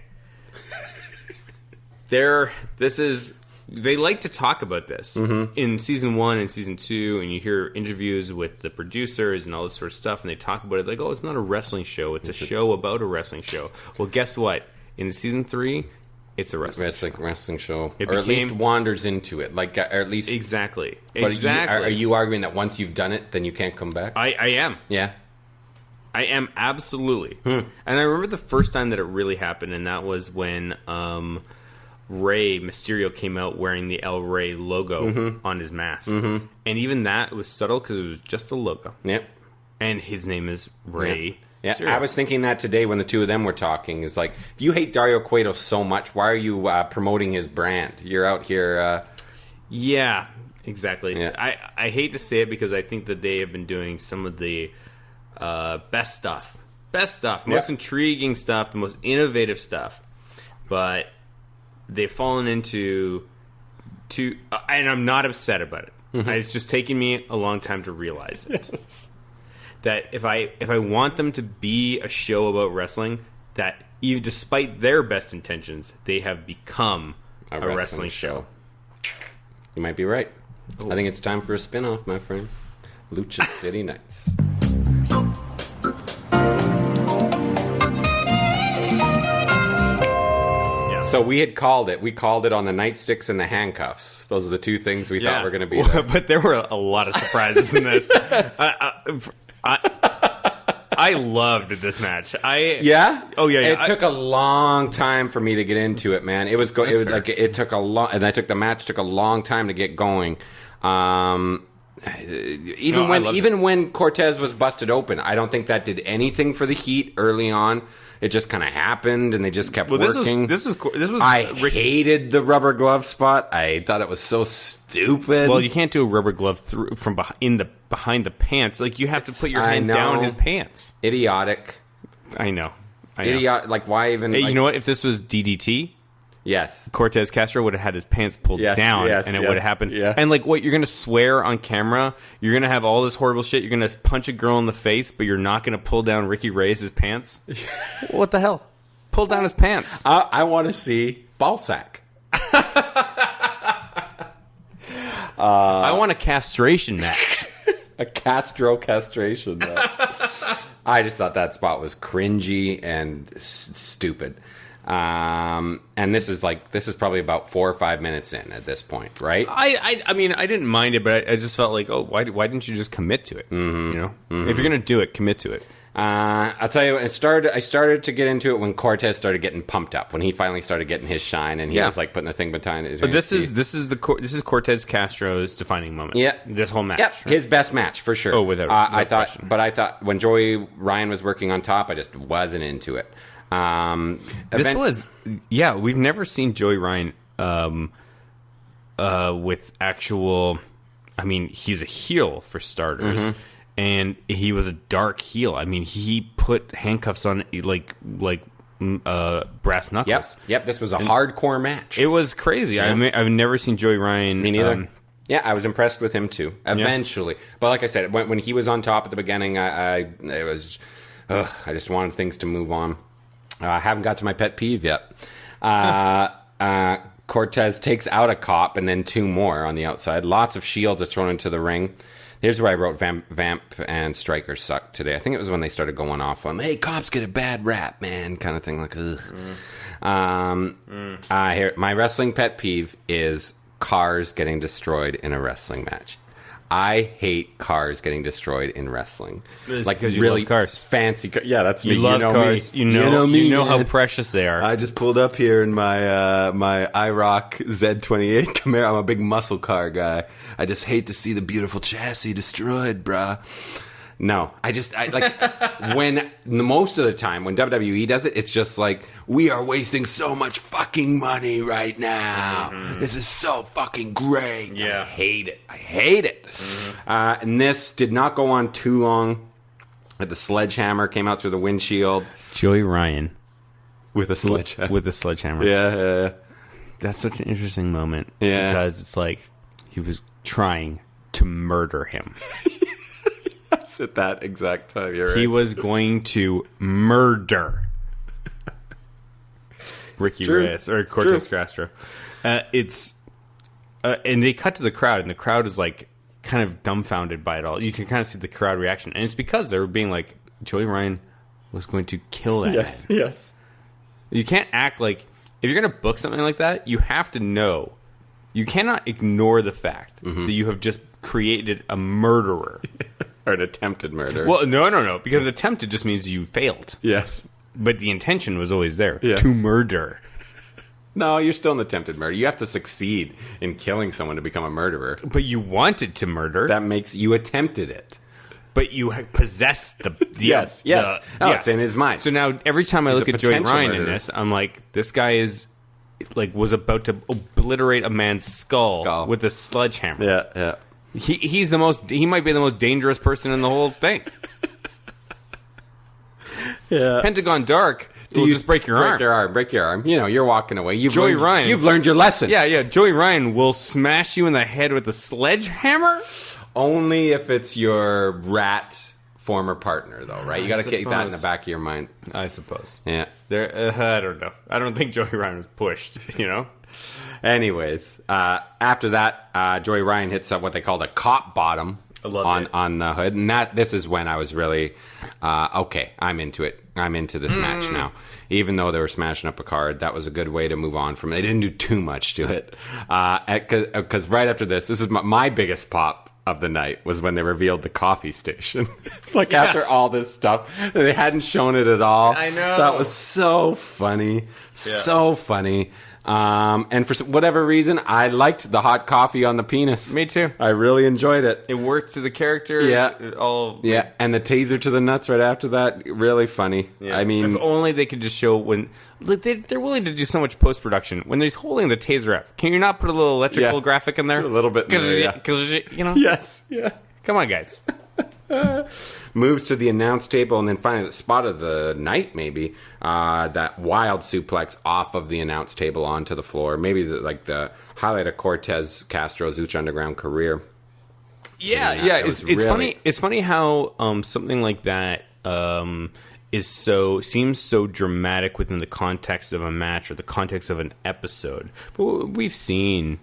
They like to talk about this in season 1 and season 2, and you hear interviews with the producers and all this sort of stuff, and they talk about it like, oh, it's not a wrestling show, it's a show about a wrestling show. Well, guess what? In season 3, it's a wrestling show, or at least wanders into it, like, or at least exactly. Are you arguing that once you've done it, then you can't come back? I am. Yeah. I am absolutely. And I remember the first time that it really happened, and that was when Rey Mysterio came out wearing the El Rey logo on his mask. And even that was subtle because it was just a logo. Yep. And his name is Rey. Yeah, I was thinking that today when the two of them were talking. Is like, if you hate Dario Cueto so much, why are you promoting his brand? You're out here... Yeah, exactly. Yeah. I hate to say it because I think that they have been doing some of the best stuff, most intriguing stuff, the most innovative stuff. But they've fallen into and I'm not upset about it. It's just taken me a long time to realize it. Yes. That if I want them to be a show about wrestling, that even despite their best intentions, they have become a wrestling show. You might be right. I think it's time for a spin-off, my friend. Lucha City Nights. So we had called it. We called it on the nightsticks and the handcuffs. Those are the two things we thought were going to be there. But there were a lot of surprises in this. I loved this match. Yeah. It took a long time for me to get into it, man. It took a long, and I took the match took a long time to get going. Even when Cortez was busted open, I don't think that did anything for the heat early on. It just kind of happened, and they just kept working. This was. I hated the rubber glove spot. I thought it was so stupid. Well, you can't do a rubber glove from behind the pants. Like, you have to put your hand down his pants. Idiotic. I know. Idiotic. Like, why even? You know what? If this was DDT. Yes. Cortez Castro would have had his pants pulled down, and it would have happened. Yeah. And, like, what, you're going to swear on camera? You're going to have all this horrible shit? You're going to punch a girl in the face, but you're not going to pull down Ricky Reyes' pants? What the hell? Pull down his pants. I want to see ballsack. I want a castration match. A Castro castration match. I just thought that spot was cringy and stupid. And this is probably about 4 or 5 minutes in at this point, right? I mean, I didn't mind it, but I just felt like, why didn't you just commit to it? Mm-hmm. You know, if you're gonna do it, commit to it. I'll tell you, I started to get into it when Cortez started getting pumped up, when he finally started getting his shine, and he was like putting the thing behind it. But this is Cortez Castro's defining moment. Yeah, this whole match. Yeah, right? His best match for sure. Oh, without question. I thought when Joey Ryan was working on top, I just wasn't into it. We've never seen Joey Ryan with actual. I mean, he's a heel for starters, and he was a dark heel. I mean, he put handcuffs on like brass knuckles. Yep. This was a hardcore match. It was crazy. Yeah. I've never seen Joey Ryan. Me neither. Yeah, I was impressed with him too. Eventually, but like I said, when he was on top at the beginning, I just wanted things to move on. I haven't got to my pet peeve yet. Cortez takes out a cop and then two more on the outside. Lots of shields are thrown into the ring. Here's where I wrote Vamp and Striker sucked today. I think it was when they started going off on, hey, cops get a bad rap, man, kind of thing. Like, ugh. Here, my wrestling pet peeve is cars getting destroyed in a wrestling match. I hate cars getting destroyed in wrestling. Like, because you love cars. Fancy cars. Yeah, that's me. You love cars. Me. You know how precious they are. I just pulled up here in my my IROC Z28 Camaro. I'm a big muscle car guy. I just hate to see the beautiful chassis destroyed, bruh. No, I like when most of the time when WWE does it, it's just like, we are wasting so much fucking money right now. Mm-hmm. This is so fucking great. Yeah, I hate it. Mm-hmm. And this did not go on too long. The sledgehammer came out through the windshield. Joey Ryan with a sledgehammer. With a sledgehammer. Yeah. That's such an interesting moment. Yeah, because it's like he was trying to murder him. At that exact time, you're right. He was going to murder Ricky Reyes or Cortez Castro. And they cut to the crowd, and the crowd is like kind of dumbfounded by it all. You can kind of see the crowd reaction, and it's because they were being like, Joey Ryan was going to kill that man. Yes. You can't act like, if you're going to book something like that, you have to know. You cannot ignore the fact that you have just created a murderer. Or an attempted murder. Well, no. Because attempted just means you failed. Yes. But the intention was always there. Yes. To murder. No, you're still an attempted murder. You have to succeed in killing someone to become a murderer. But you wanted to murder. That makes you attempted it. But you possessed the yes. It's in his mind. So now every time I look at Joey Ryan in this, I'm like, this guy is was about to obliterate a man's skull with a sledgehammer. Yeah. He might be the most dangerous person in the whole thing. Yeah. Pentagon Dark will just break your arm. Break your arm. You know, you're walking away. You've Ryan. Learned your lesson. Yeah. Joey Ryan will smash you in the head with a sledgehammer. Only if it's your rat former partner, though, right? You got to keep that in the back of your mind. I suppose. Yeah. I don't know. I don't think Joey Ryan was pushed, you know? Anyways, after that, Joey Ryan hits up what they called a cop bottom on the hood. And this is when I was really, okay, I'm into it. I'm into this match now. Even though they were smashing up a card, that was a good way to move on from it. They didn't do too much to it. Because right after this is my biggest pop of the night was when they revealed the coffee station. After all this stuff, they hadn't shown it at all. I know. That was so funny. So funny. And for whatever reason, I liked the hot coffee on the penis. Me too. I really enjoyed it. It worked to the characters. Yeah. And the taser to the nuts right after that, really funny. Yeah. I mean, if only they could just show when they're willing to do so much post production. When he's holding the taser up, can you not put a little electrical graphic in there? A little bit. Because you know. Yes. Yeah. Come on, guys. Moves to the announce table, and then finally the spot of the night, maybe that wild suplex off of the announce table onto the floor. Maybe the highlight of Cortez Castro's Lucha Underground career. Yeah. It's really funny. It's funny how something like that seems so dramatic within the context of a match or the context of an episode. But we've seen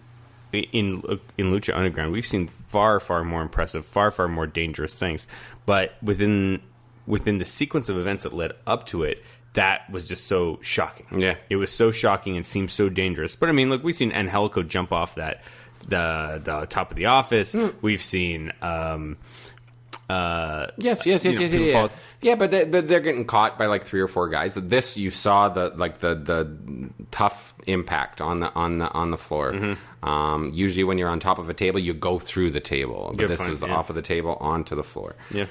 in Lucha Underground, we've seen far more impressive, far more dangerous things. But within the sequence of events that led up to it, that was just so shocking. Yeah, it was so shocking and seemed so dangerous. But I mean, look, we've seen Angelico jump off the top of the office. We've seen. Yes. Yeah, but they're getting caught by like 3 or 4 guys. This you saw the tough impact on the floor. Mm-hmm. Usually when you're on top of a table, you go through the table, but this was off of the table onto the floor. Yeah.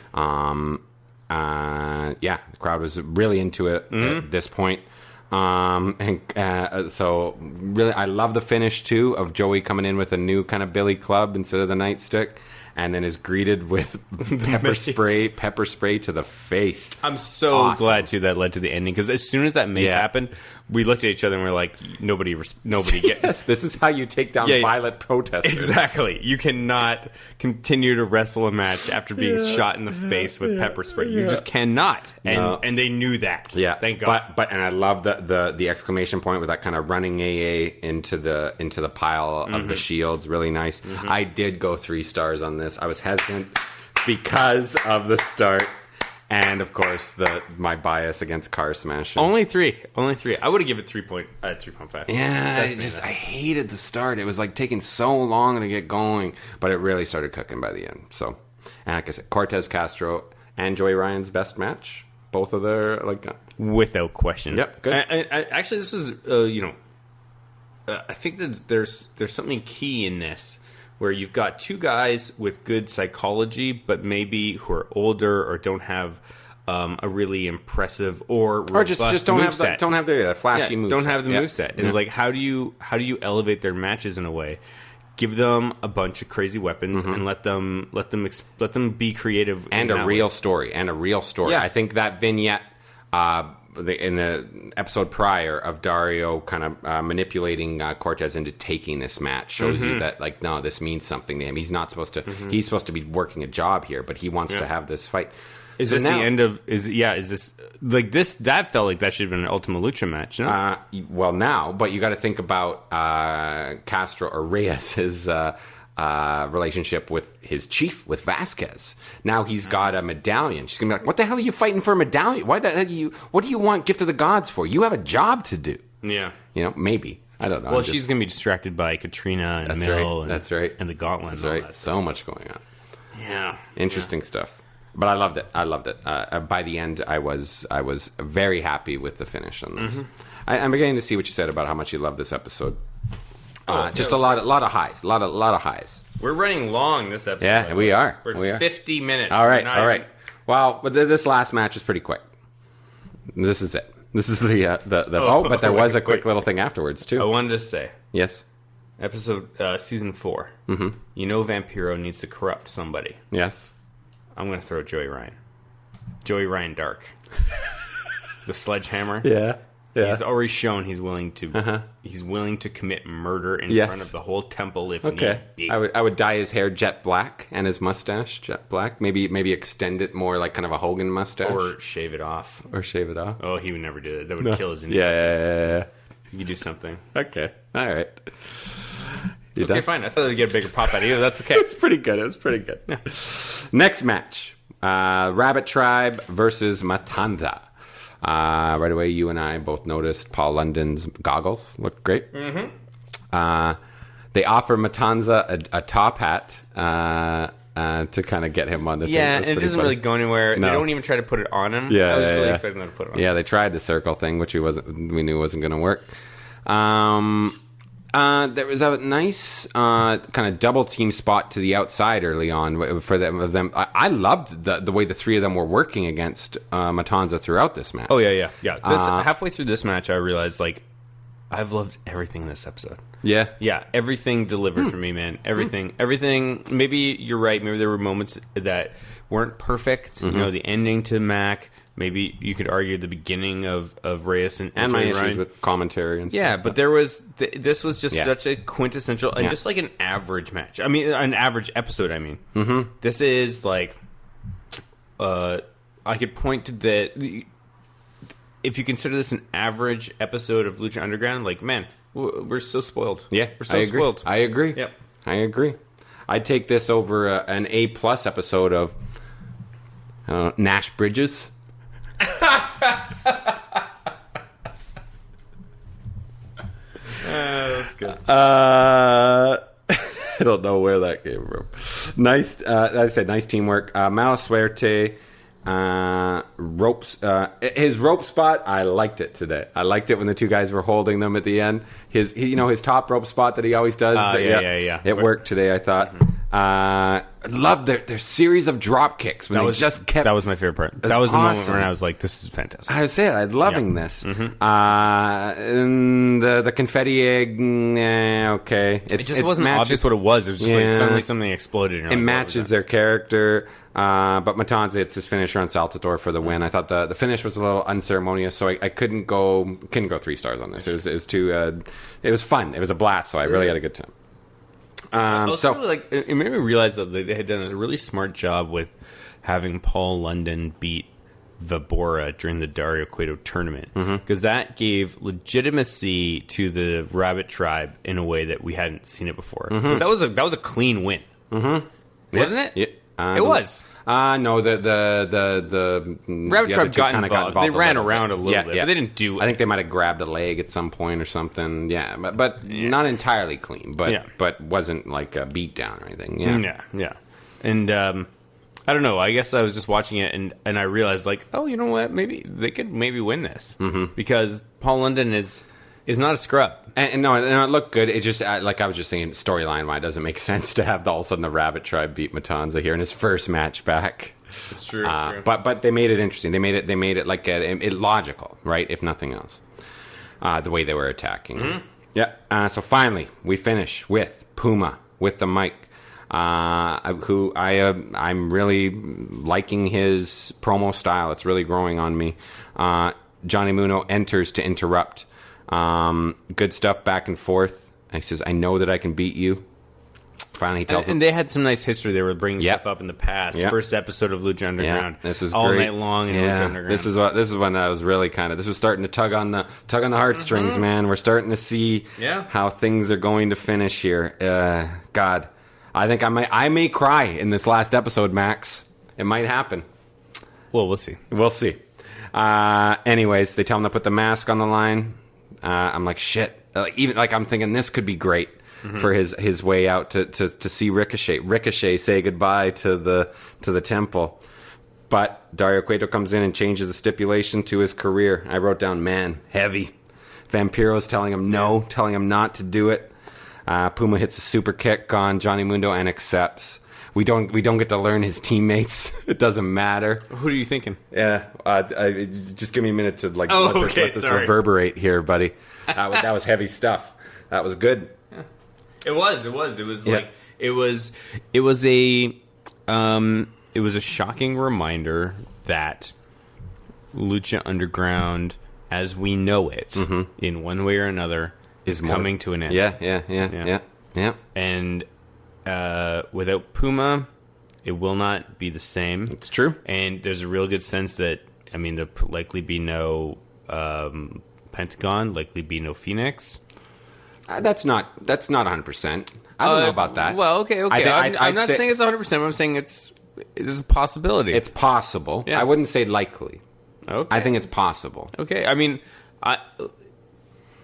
The crowd was really into it at this point. So really, I love the finish too of Joey coming in with a new kind of Billy Club instead of the nightstick. And then is greeted with pepper spray to the face. I'm so glad too that led to the ending, because as soon as that mace happened, we looked at each other and we're like, nobody get. Yes, this is how you take down violent protesters. Exactly. You cannot continue to wrestle a match after being shot in the face with pepper spray. You just cannot. And they knew that. Yeah, thank God. But I love the exclamation point with that kind of running AA into the pile of the shields. Really nice. Mm-hmm. I did go 3 stars on this. I was hesitant because of the start, and of course my bias against car smashing. Only 3. I would have given it 3.5. Yeah, I hated the start. It was like taking so long to get going, but it really started cooking by the end. So, and like I said, Cortez Castro and Joey Ryan's best match. Both of their without question. Yep, good. Actually, this was I think that there's something key in this, where you've got 2 guys with good psychology, but maybe who are older or don't have a really impressive or just don't have the flashy moveset. Don't have the moveset. It's like, how do you elevate their matches in a way? Give them a bunch of crazy weapons and let them be creative and a real story. Yeah. I think that vignette in the episode prior of Dario kind of manipulating Cortez into taking this match shows you that no, this means something to him. He's not supposed to. He's supposed to be working a job here, but he wants to have this fight. Is this the end of? Is this like this? That felt like that should have been an Ultima Lucha match. No? Well, now, but you got to think about Castro or Reyes' relationship with his chief, with Vasquez. Now he's got a medallion. She's gonna be like, "What the hell are you fighting for a medallion? Why the hell what do you want Gift of the Gods for? You have a job to do." Yeah, maybe. I don't know. Well, she's gonna be distracted by Katrina and Mill. That's right. And the Gauntlet. That's right. So much going on. Yeah, interesting stuff. But I loved it. By the end, I was very happy with the finish on this. I'm beginning to see what you said about how much you love this episode. Just a lot of highs. A lot of highs. We're running long this episode. Yeah, we are. We're 50 minutes. All right. Well, but this last match is pretty quick. This is it. This is but there was a quick little thing afterwards too. I wanted to say. Yes. Episode season 4. Mm-hmm. Vampiro needs to corrupt somebody. Yes. I'm going to throw Joey Ryan. Joey Ryan Dark. The sledgehammer. Yeah. He's already shown he's willing to commit murder in front of the whole temple if need be. I would dye his hair jet black and his mustache jet black. Maybe extend it more like kind of a Hogan mustache. Or shave it off. Oh, he would never do that. That would kill his independence. Yeah. You could do something. Okay. All right. Okay, fine. I thought I'd get a bigger pop out of you. That's okay. It's pretty good. It was pretty good. Yeah. Next match. Rabbit Tribe versus Matanza. Right away, you and I both noticed Paul London's goggles look great. Mm-hmm. They offer Matanza a top hat to kind of get him on the thing. Yeah, and it doesn't really go anywhere. No. They don't even try to put it on him. Yeah, I was really expecting them to put it on him. Yeah, they tried the circle thing, which we knew wasn't going to work. There was a nice kind of double team spot to the outside early on for them. I loved the way the three of them were working against Matanza throughout this match. Oh yeah. Halfway through this match, I realized I've loved everything in this episode. Yeah, everything delivered for me, man. Everything. Maybe you're right. Maybe there were moments that weren't perfect. Mm-hmm. You know, the ending to Mac. Maybe you could argue the beginning of Reyes and my issues with commentary and stuff. Yeah, but there was this was just such a quintessential and just like an average match. I mean, an average episode. I mean, This is like I could point to that. If you consider this an average episode of Lucha Underground, like, man, we're so spoiled. Yeah, we're so spoiled. I agree. Yep, I agree. I'd take this over an A+ episode of Nash Bridges. That's good. I don't know where that came from. Nice, I said, nice teamwork. Mala Suerte, ropes. His rope spot, I liked it today. I liked it when the two guys were holding them at the end. His top rope spot that he always does. Yeah. It worked today, I thought. Loved their series of drop kicks when that was my favorite part. That was awesome. The moment when I was like, "This is fantastic." I said, I'm loving this. Mm-hmm. And the confetti egg, okay. It just wasn't obvious what it was. It was just like suddenly something exploded. It matches their character. But Matanza, it's his finisher on Saltador for the win. I thought the finish was a little unceremonious, so I couldn't go 3 stars on this. It was too. It was fun. It was a blast. So I really had a good time. It made me realize that they had done a really smart job with having Paul London beat Vibora during the Dario Cueto tournament, because that gave legitimacy to the Rabbit Tribe in a way that we hadn't seen it before. But that was a clean win, wasn't it? Yeah. It was. No, the Rabbit Tribe got involved. They ran around a little bit, but they didn't do it. I think they might have grabbed a leg at some point or something. Yeah, but not entirely clean. But wasn't like a beat down or anything. Yeah. And I don't know. I guess I was just watching it and I realized, like, oh, you know what? Maybe they could win this because Paul London is not a scrub. And it looked good. It just, like I was just saying, storyline-wise, it doesn't make sense to have all of a sudden the Rabbit Tribe beat Matanza here in his first match back. It's true. But they made it interesting. They made it like it logical, right? If nothing else, the way they were attacking. Yeah. So finally, we finish with Puma with the mic, who I'm really liking his promo style. It's really growing on me. Johnny Muno enters to interrupt. Good stuff back and forth. He says, "I know that I can beat you." Finally, he tells him. And they had some nice history. They were bringing stuff up in the past. First episode of Lucha Underground. This is all great. Night long in Lucha Underground. This is when I was really this was starting to tug on the heartstrings, man. We're starting to see how things are going to finish here. God, I think I may cry in this last episode, Max. It might happen. Well, we'll see. We'll see. Anyways, they tell him to put the mask on the line. I'm like, shit. I'm thinking this could be great for his way out to see Ricochet. Ricochet say goodbye to the temple. But Dario Cueto comes in and changes the stipulation to his career. I wrote down, man, heavy. Vampiro's telling him no, telling him not to do it. Puma hits a super kick on Johnny Mundo and accepts. We don't get to learn his teammates. It doesn't matter. Who are you thinking? Yeah, just give me a minute to let this reverberate here, buddy. That was heavy stuff. That was good. Yeah. It was like it was a shocking reminder that Lucha Underground, as we know it, in one way or another, is coming to an end. Yeah. And without Puma, it will not be the same. It's true. And there's a real good sense that, there'll likely be no Pentagon, likely be no Phoenix. That's not 100%. I don't know about that. Well, okay. I'm not saying it's 100%. But I'm saying it's a possibility. It's possible. Yeah. I wouldn't say likely. Okay. I think it's possible. Okay. I mean,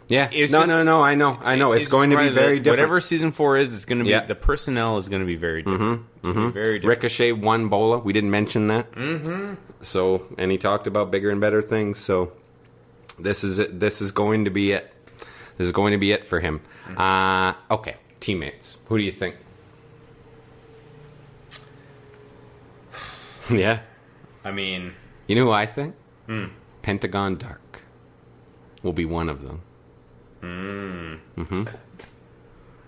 yeah. No. I know. It's going to be very different. Whatever season 4 is, it's going to be the personnel is going to be very different. It's gonna be very different. Ricochet won Bola. We didn't mention that. So, and he talked about bigger and better things. So, this is it. This is going to be it. This is going to be it for him. Okay, teammates. Who do you think? Yeah. I mean, you know who I think? Pentagon Dark will be one of them. And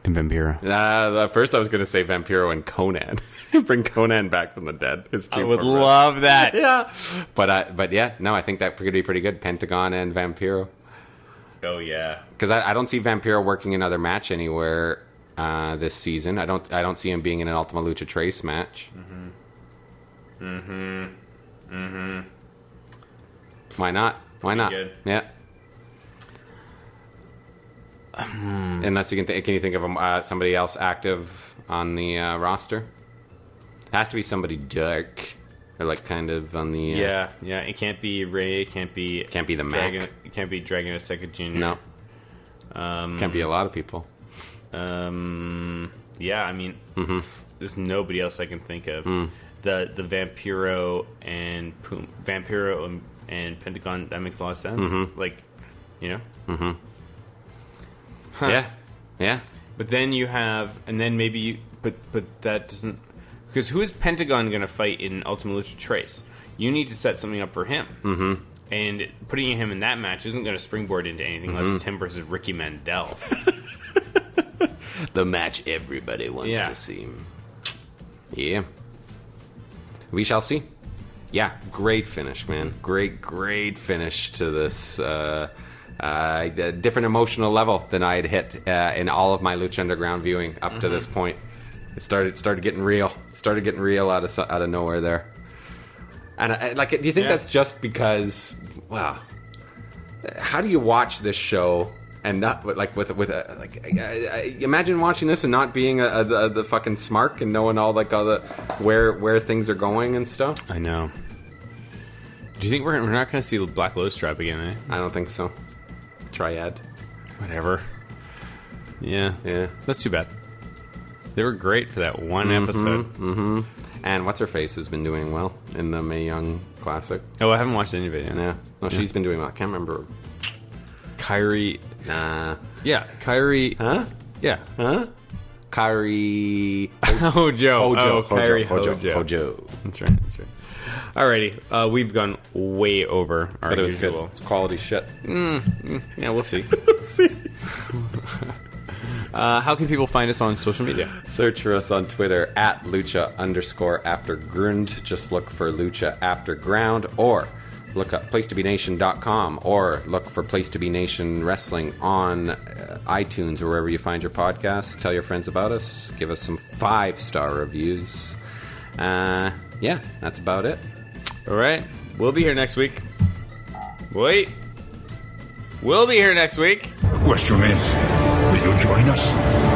Vampiro. First, I was going to say Vampiro and Conan. Bring Conan back from the dead. I would love that. Yeah, but yeah, no, I think that could be pretty good. Pentagon and Vampiro. Oh yeah, because I don't see Vampiro working another match anywhere this season. I don't see him being in an Ultima Lucha Trace match. Why not? Good. Yeah. Unless you can you think of somebody else active on the roster? It has to be somebody dark, or like kind of on the. Yeah. It can't be Ray. It can't be the Dragon. Mac. It can't be Dragon Azteca Jr. No. Can't be a lot of people. Yeah, I mean, there's nobody else I can think of. The Vampiro and Pentagon. That makes a lot of sense. Like, you know. Huh. Yeah. But then you have, and then maybe you, but that doesn't, because who is Pentagon going to fight in Ultima Lucha Trace? You need to set something up for him. And putting him in that match isn't going to springboard into anything unless it's him versus Ricky Mandel. The match everybody wants to see. Yeah. We shall see. Yeah, great finish, man. Great finish to this. A different emotional level than I had hit in all of my Lucha Underground viewing up to this point. It started getting real. Started getting real out of nowhere there. And do you think that's just because? Wow. How do you watch this show and not imagine watching this and not being the fucking smark and knowing all the where things are going and stuff? I know. Do you think we're not going to see Black Lotus drop again? Eh? I don't think so. Triad. Whatever. Yeah. That's too bad. They were great for that one episode. And what's her face has been doing well in the Mae Young Classic. Oh, I haven't watched any of it yet. Yeah. No, she's been doing well. I can't remember. Kyrie. Nah. Yeah, Kyrie. Huh? Yeah. Huh? Kyrie. Hojo. Kyrie Hojo. That's right. Alrighty, we've gone way over our But it was usual. good. It's quality shit. Yeah, we'll see. How can people find us on social media? Search for us on Twitter at Lucha_Afterground. Just look for Lucha Afterground, or look up PlaceToBeNation.com, or look for Place to Be Nation Wrestling on iTunes or wherever you find your podcasts. Tell your friends about us. Give us some 5-star reviews. Yeah, that's about it. All right. We'll be here next week. Wait. We'll be here next week. The question is, will you join us?